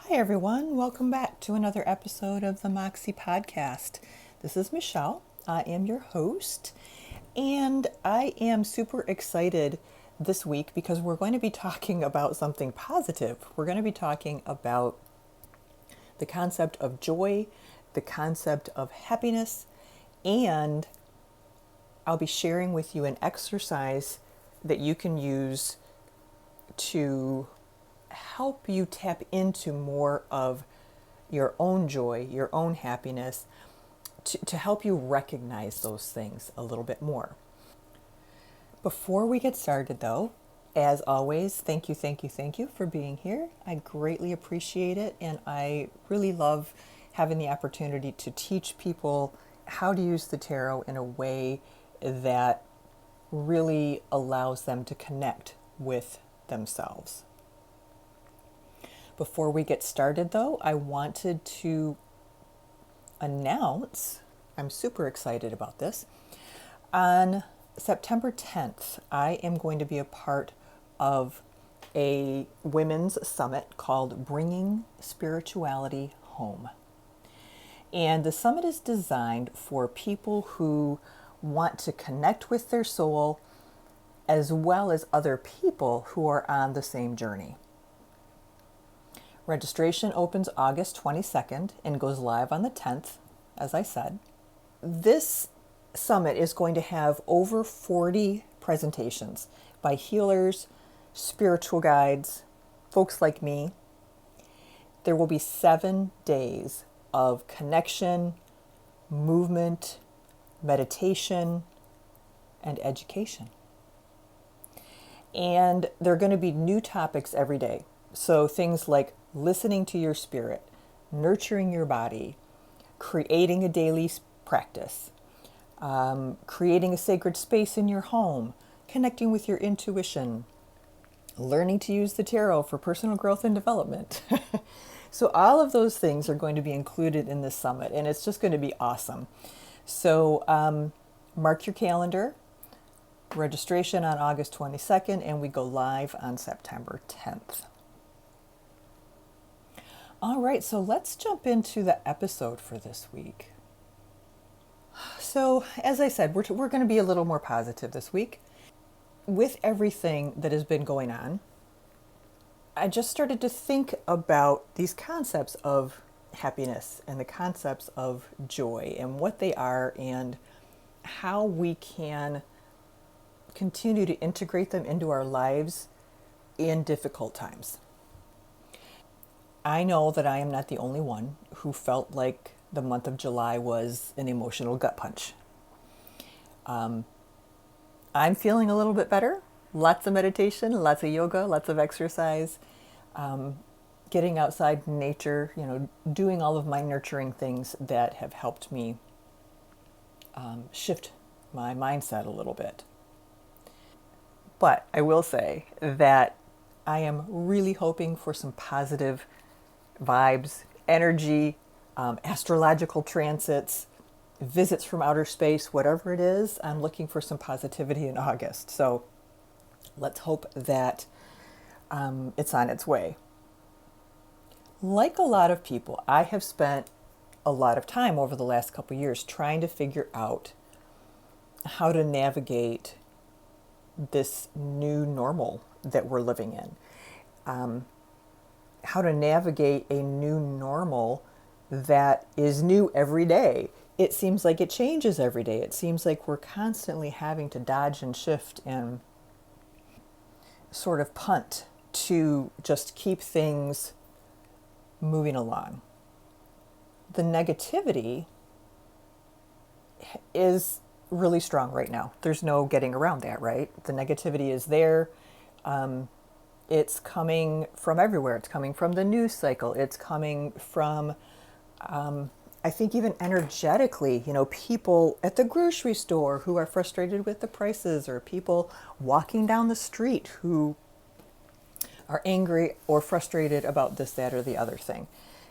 Hi, everyone. Welcome back to another episode of the Moxxie podcast. This is Michelle. I am your host, and I am super excited this week because we're going to be talking about something positive. We're going to be talking about the concept of joy, the concept of happiness, and I'll be sharing with you an exercise that you can use to help you tap into more of your own joy, your own happiness, to help you recognize those things a little bit more. Before we get started, though, as always, thank you for being here. I greatly appreciate it, and I really love having the opportunity to teach people how to use the tarot in a way that really allows them to connect with themselves. Before we get started, though, I wanted to announce, I'm super excited about this. On September 10th, I am going to be a part of a women's summit called Bringing Spirituality Home. And the summit is designed for people who want to connect with their soul as well as other people who are on the same journey. Registration opens August 22nd and goes live on the 10th, as I said. This summit is going to have over 40 presentations by healers, spiritual guides, folks like me. There will be 7 days of connection, movement, meditation, and education. And there are going to be new topics every day. So things like listening to your spirit, nurturing your body, creating a daily practice, creating a sacred space in your home, connecting with your intuition, learning to use the tarot for personal growth and development. So all of those things are going to be included in this summit, and it's just going to be awesome. So mark your calendar. Registration on August 22nd, and we go live on September 10th. All right, so let's jump into the episode for this week. So, as I said, we're going to be a little more positive this week. With everything that has been going on, I just started to think about these concepts of happiness and the concepts of joy and what they are and how we can continue to integrate them into our lives in difficult times. I know that I am not the only one who felt like the month of July was an emotional gut punch. I'm feeling a little bit better. Lots of meditation, lots of yoga, lots of exercise, getting outside in nature, doing all of my nurturing things that have helped me shift my mindset a little bit. But I will say that I am really hoping for some positive vibes, energy, astrological transits, visits from outer space, whatever it is. I'm looking for some positivity in August. So let's hope that it's on its way. Like a lot of people, I have spent a lot of time over the last couple of years trying to figure out how to navigate this new normal that we're living in. How to navigate a new normal that is new every day. It seems like it changes every day. It seems like we're constantly having to dodge and shift and sort of punt to just keep things moving along. The negativity is really strong right now. There's no getting around that, right? The negativity is there. It's coming from everywhere. It's coming from the news cycle. It's coming from, I think even energetically, people at the grocery store who are frustrated with the prices, or people walking down the street who are angry or frustrated about this, that, or the other thing.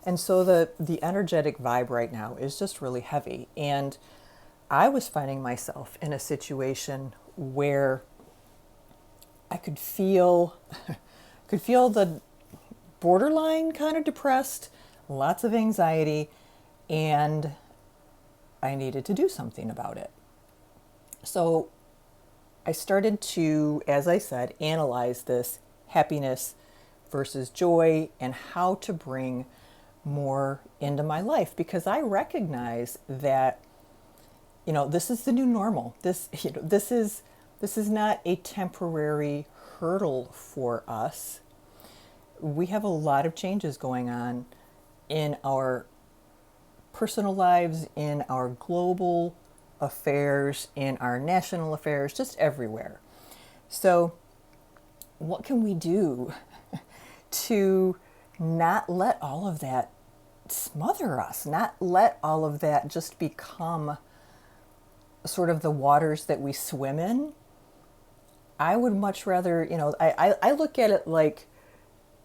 And so the energetic vibe right now is just really heavy. And I was finding myself in a situation where I could feel the borderline kind of depressed, lots of anxiety, and I needed to do something about it. So I started to, as I said, analyze this happiness versus joy and how to bring more into my life, because I recognize that, this is the new normal. This is not a temporary hurdle for us. We have a lot of changes going on in our personal lives, in our global affairs, in our national affairs, just everywhere. So, what can we do to not let all of that smother us, not let all of that just become sort of the waters that we swim in? I would much rather, I look at it like,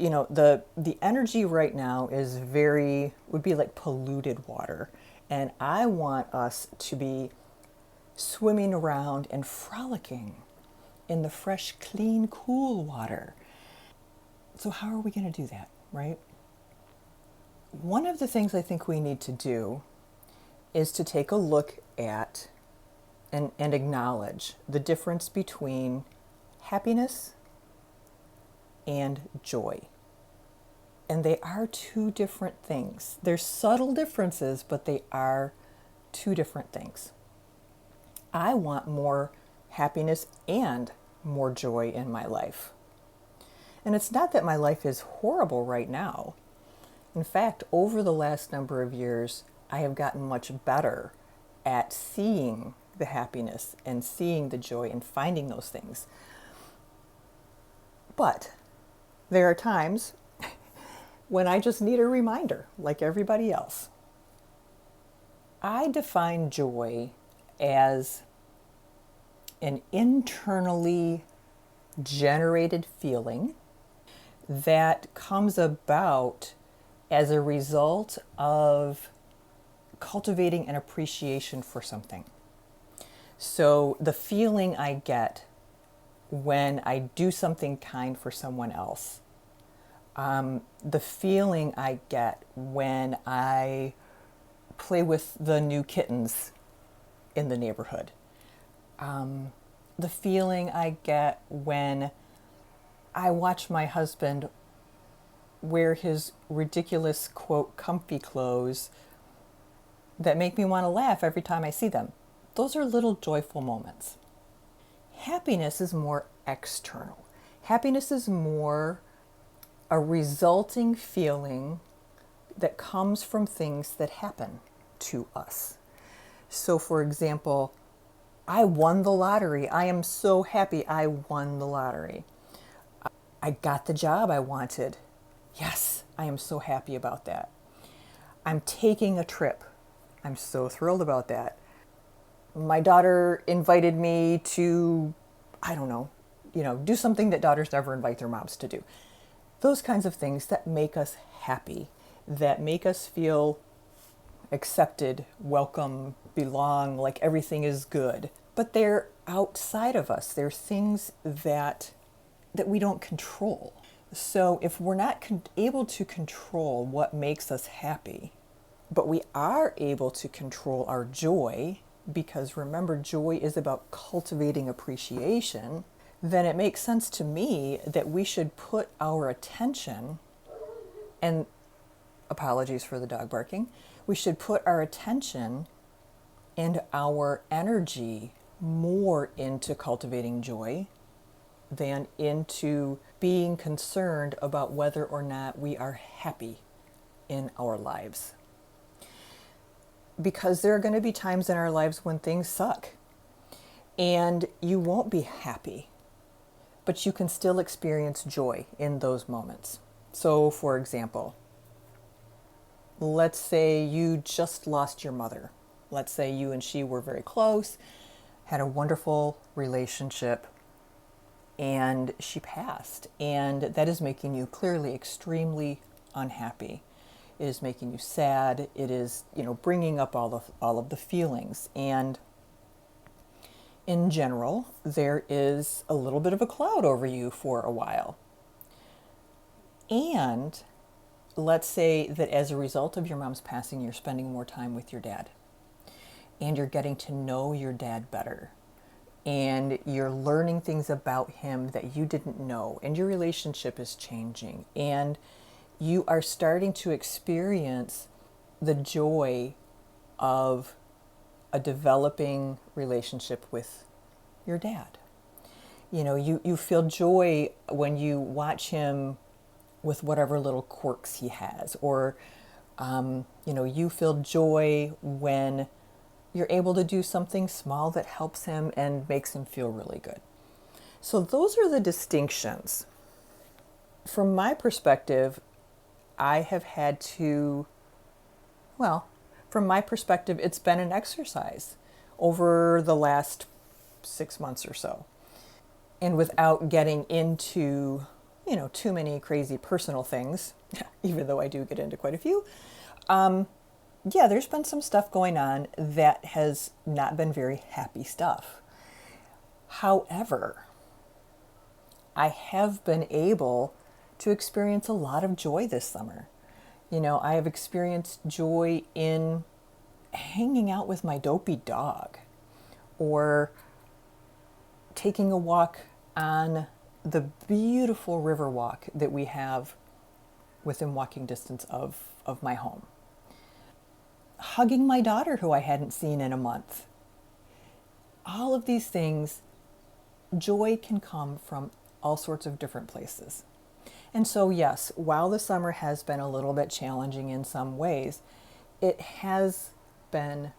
the energy right now would be like polluted water. And I want us to be swimming around and frolicking in the fresh, clean, cool water. So how are we going to do that, right? One of the things I think we need to do is to take a look at and acknowledge the difference between happiness and joy. And they are two different things. They're subtle differences, but they are two different things. I want more happiness and more joy in my life. And it's not that my life is horrible right now. In fact, over the last number of years, I have gotten much better at seeing the happiness and seeing the joy and finding those things. But there are times when I just need a reminder, like everybody else. I define joy as an internally generated feeling that comes about as a result of cultivating an appreciation for something. So the feeling I get when I do something kind for someone else, the feeling I get when I play with the new kittens in the neighborhood, the feeling I get when I watch my husband wear his ridiculous, quote, comfy clothes that make me want to laugh every time I see them. Those are little joyful moments. Happiness is more external. Happiness is more a resulting feeling that comes from things that happen to us. So, for example, I won the lottery. I am so happy I won the lottery. I got the job I wanted. Yes, I am so happy about that. I'm taking a trip. I'm so thrilled about that. My daughter invited me to, I don't know, do something that daughters never invite their moms to do. Those kinds of things that make us happy, that make us feel accepted, welcome, belong, like everything is good. But they're outside of us. They're things that we don't control. So if we're not able to control what makes us happy, but we are able to control our joy, because remember, joy is about cultivating appreciation, then it makes sense to me that we should put our attention, and apologies for the dog barking, we should put our attention and our energy more into cultivating joy than into being concerned about whether or not we are happy in our lives. Because there are going to be times in our lives when things suck and you won't be happy, but you can still experience joy in those moments. So, for example, let's say you just lost your mother. Let's say you and she were very close, had a wonderful relationship, and she passed. And that is making you clearly extremely unhappy. It is making you sad. It is, bringing up all of the feelings. And in general, there is a little bit of a cloud over you for a while. And let's say that as a result of your mom's passing, you're spending more time with your dad and you're getting to know your dad better and you're learning things about him that you didn't know, and your relationship is changing, and you are starting to experience the joy of a developing relationship with your dad. You feel joy when you watch him with whatever little quirks he has, or you feel joy when you're able to do something small that helps him and makes him feel really good. So those are the distinctions. From my perspective, I have had to, from my perspective, it's been an exercise over the last 6 months or so. And without getting into, too many crazy personal things, even though I do get into quite a few, there's been some stuff going on that has not been very happy stuff. However, I have been able to experience a lot of joy this summer. I have experienced joy in hanging out with my dopey dog, or taking a walk on the beautiful river walk that we have within walking distance of my home. Hugging my daughter, who I hadn't seen in a month. All of these things, joy can come from all sorts of different places. And so, yes, while the summer has been a little bit challenging in some ways, it has been,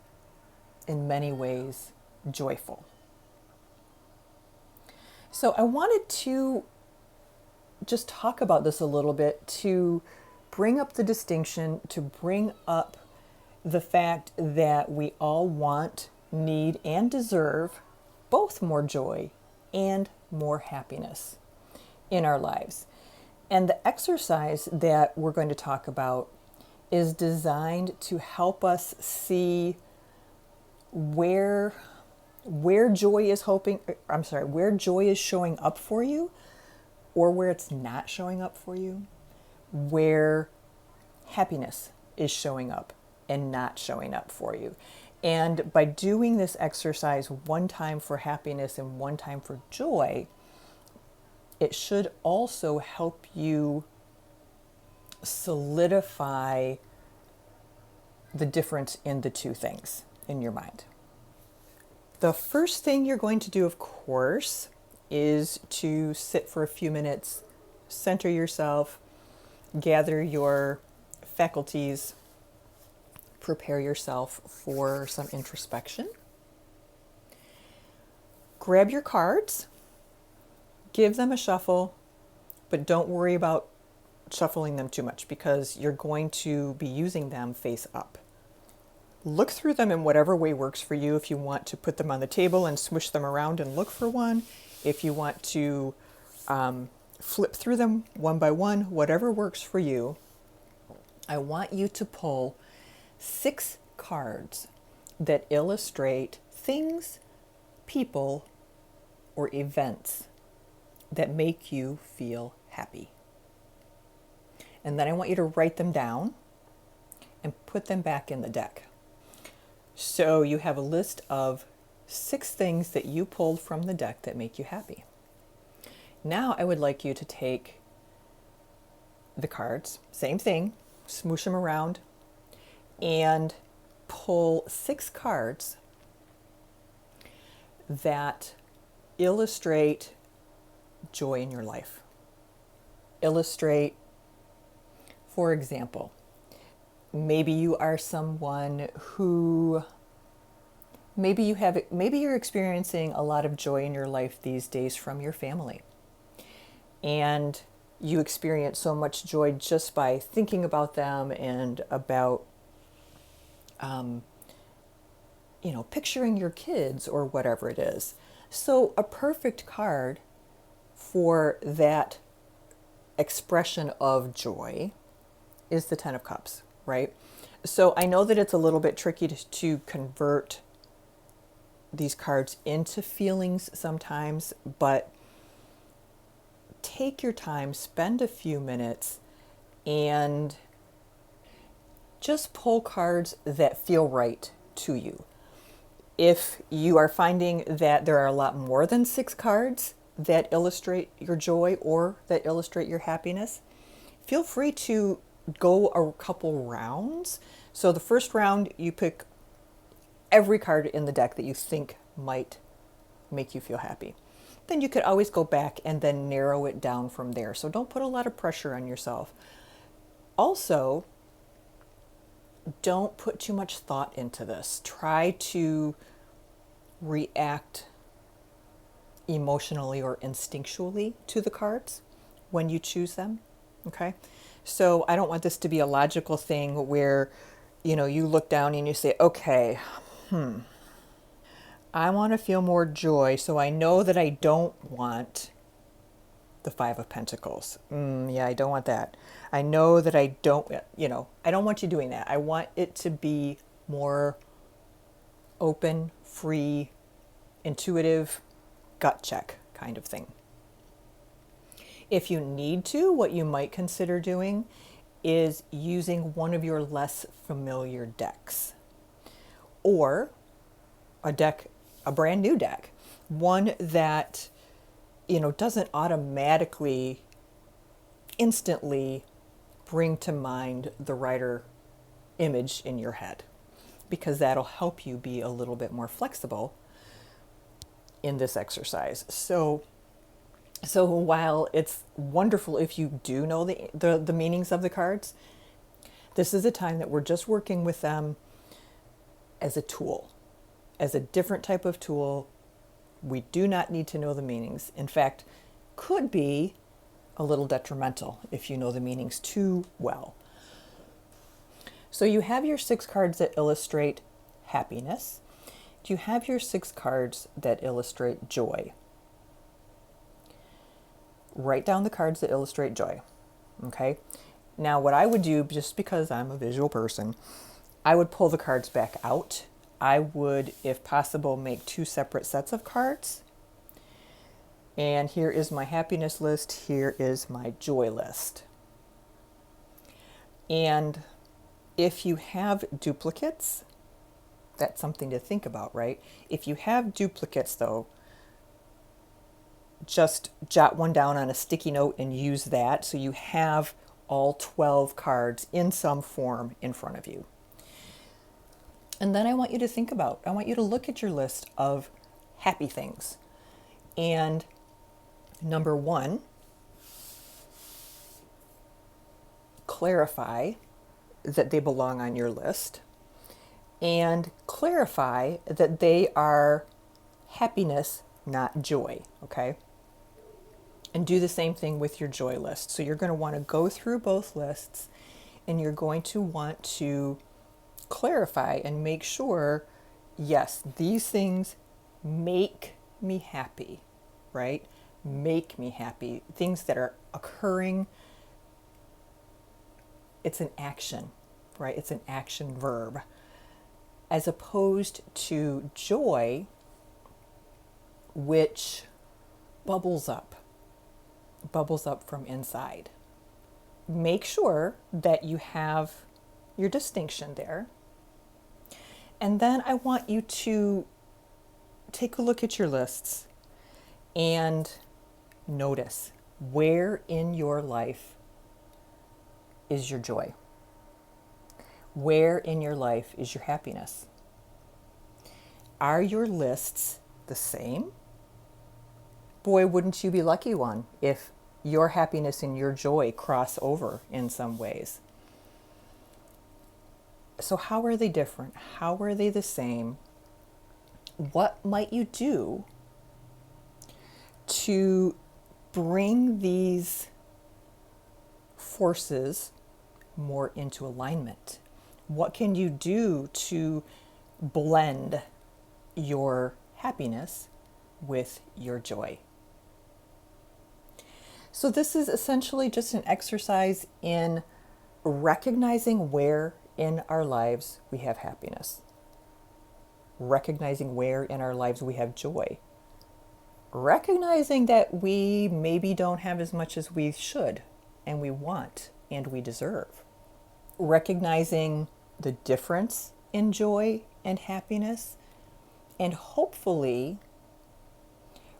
in many ways, joyful. So I wanted to just talk about this a little bit, to bring up the distinction, to bring up the fact that we all want, need, and deserve both more joy and more happiness in our lives. And the exercise that we're going to talk about is designed to help us see where joy is showing up for you, or where it's not showing up for you, where happiness is showing up and not showing up for you. And by doing this exercise one time for happiness and one time for joy, it should also help you solidify the difference in the two things in your mind. The first thing you're going to do, of course, is to sit for a few minutes, center yourself, gather your faculties, prepare yourself for some introspection. Grab your cards, give them a shuffle, but don't worry about shuffling them too much because you're going to be using them face up. Look through them in whatever way works for you. If you want to put them on the table and swish them around and look for one, if you want to flip through them one by one, whatever works for you, I want you to pull 6 cards that illustrate things, people, or events that make you feel happy. And then I want you to write them down and put them back in the deck. So you have a list of 6 things that you pulled from the deck that make you happy. Now I would like you to take the cards, same thing, smoosh them around, and pull 6 cards that illustrate joy in your life. Illustrate, for example, maybe you are someone who, maybe you're experiencing a lot of joy in your life these days from your family. And you experience so much joy just by thinking about them and about, picturing your kids or whatever it is. So a perfect card for that expression of joy is the 10 of Cups, right? So I know that it's a little bit tricky to convert these cards into feelings sometimes, but take your time, spend a few minutes, and just pull cards that feel right to you. If you are finding that there are a lot more than 6 cards that illustrate your joy or that illustrate your happiness, feel free to go a couple rounds. So the first round, you pick every card in the deck that you think might make you feel happy. Then you could always go back and then narrow it down from there. So don't put a lot of pressure on yourself. Also, don't put too much thought into this. Try to react emotionally or instinctually to the cards when you choose them. Okay? So I don't want this to be a logical thing where, you look down and you say, okay, I want to feel more joy, so I know that I don't want the 5 of Pentacles. Yeah, I don't want that. I know that I don't want you doing that. I want it to be more open, free, intuitive, gut check kind of thing. If you need to, what you might consider doing is using one of your less familiar decks, or a brand new deck, one that doesn't automatically instantly bring to mind the writer image in your head, because that'll help you be a little bit more flexible in this exercise. So while it's wonderful if you do know the meanings of the cards, this is a time that we're just working with them as a tool, as a different type of tool. We do not need to know the meanings. In fact, could be a little detrimental if you know the meanings too well. So you have your 6 cards that illustrate happiness. You have your 6 cards that illustrate joy. Write down the cards that illustrate joy. Okay? Now what I would do, just because I'm a visual person, I would pull the cards back out. I would, if possible, make 2 separate sets of cards. And here is my happiness list. Here is my joy list. And if you have duplicates, that's something to think about, right? If you have duplicates, though, just jot one down on a sticky note and use that so you have all 12 cards in some form in front of you. And then I want you to look at your list of happy things. And number 1, clarify that they belong on your list, and clarify that they are happiness, not joy, okay? And do the same thing with your joy list. So you're going to want to go through both lists, and you're going to want to clarify and make sure, yes, these things make me happy, right? Make me happy. Things that are occurring. It's an action, right? It's an action verb. As opposed to joy, which bubbles up from inside. Make sure that you have your distinction there. And then I want you to take a look at your lists and notice where in your life is your joy? Where in your life is your happiness? Are your lists the same? Boy, wouldn't you be lucky one if your happiness and your joy cross over in some ways. So how are they different? How are they the same? What might you do to bring these forces more into alignment? What can you do to blend your happiness with your joy? So this is essentially just an exercise in recognizing where in our lives we have happiness, recognizing where in our lives we have joy, recognizing that we maybe don't have as much as we should and we want and we deserve. Recognizing the difference in joy and happiness, and hopefully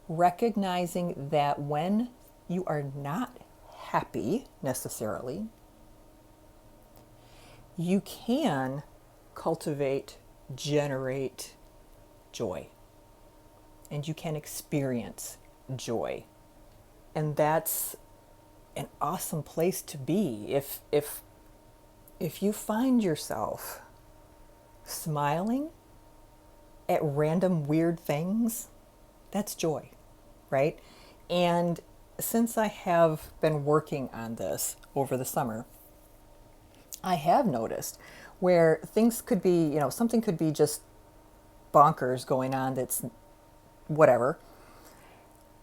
recognizing that when you are not happy necessarily, you can cultivate, generate joy, and you can experience joy. And that's an awesome place to be. If you find yourself smiling at random weird things, that's joy, right? And since I have been working on this over the summer, I have noticed where things could be, something could be just bonkers going on that's whatever.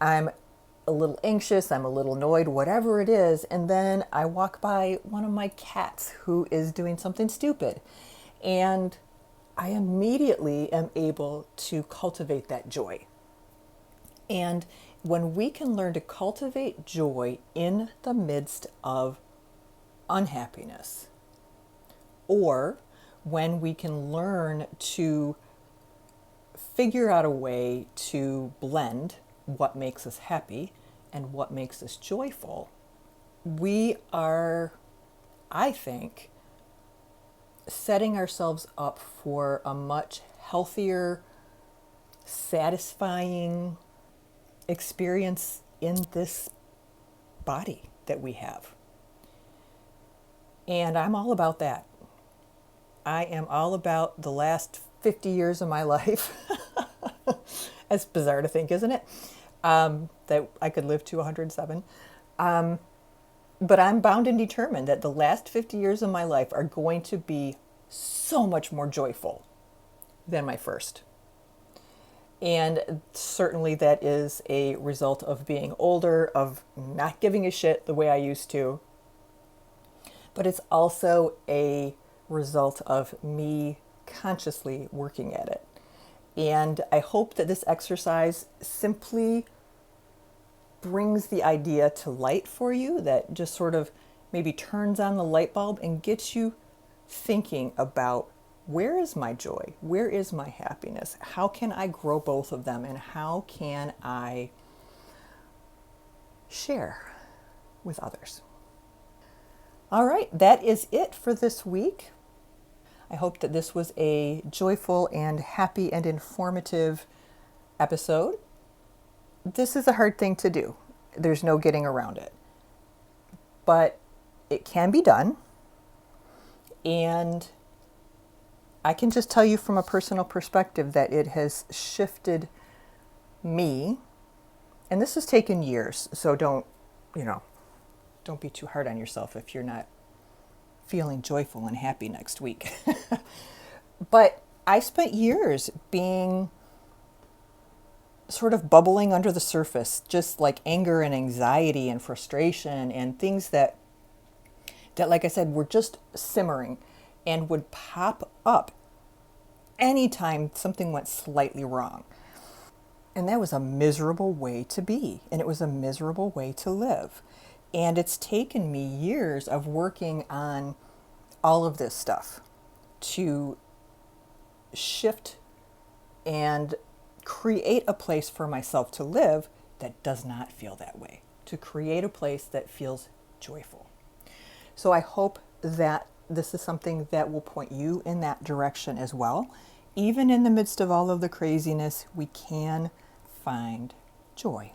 I'm a little anxious, I'm a little annoyed, whatever it is, and then I walk by one of my cats who is doing something stupid. And I immediately am able to cultivate that joy. And when we can learn to cultivate joy in the midst of unhappiness, or when we can learn to figure out a way to blend what makes us happy and what makes us joyful, we are, I think, setting ourselves up for a much healthier, satisfying experience in this body that we have. And I'm all about that. I am all about the last 50 years of my life. That's bizarre to think, isn't it? That I could live to 107. But I'm bound and determined that the last 50 years of my life are going to be so much more joyful than my first. And certainly that is a result of being older, of not giving a shit the way I used to. But it's also a result of me consciously working at it. And I hope that this exercise simply brings the idea to light for you, that just sort of maybe turns on the light bulb and gets you thinking about, where is my joy? Where is my happiness? How can I grow both of them? And how can I share with others? All right, that is it for this week. I hope that this was a joyful and happy and informative episode. This is a hard thing to do. There's no getting around it. But it can be done. And I can just tell you from a personal perspective that it has shifted me. And this has taken years, so don't be too hard on yourself if you're not feeling joyful and happy next week. But I spent years being sort of bubbling under the surface, just like anger and anxiety and frustration and things that like I said, were just simmering and would pop up anytime something went slightly wrong. And that was a miserable way to be, and it was a miserable way to live. And it's taken me years of working on all of this stuff to shift and create a place for myself to live that does not feel that way, to create a place that feels joyful. So I hope that this is something that will point you in that direction as well. Even in the midst of all of the craziness, we can find joy.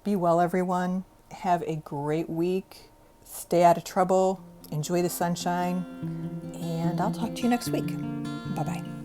Be well, everyone. Have a great week. Stay out of trouble. Enjoy the sunshine. And I'll talk to you next week. Bye-bye.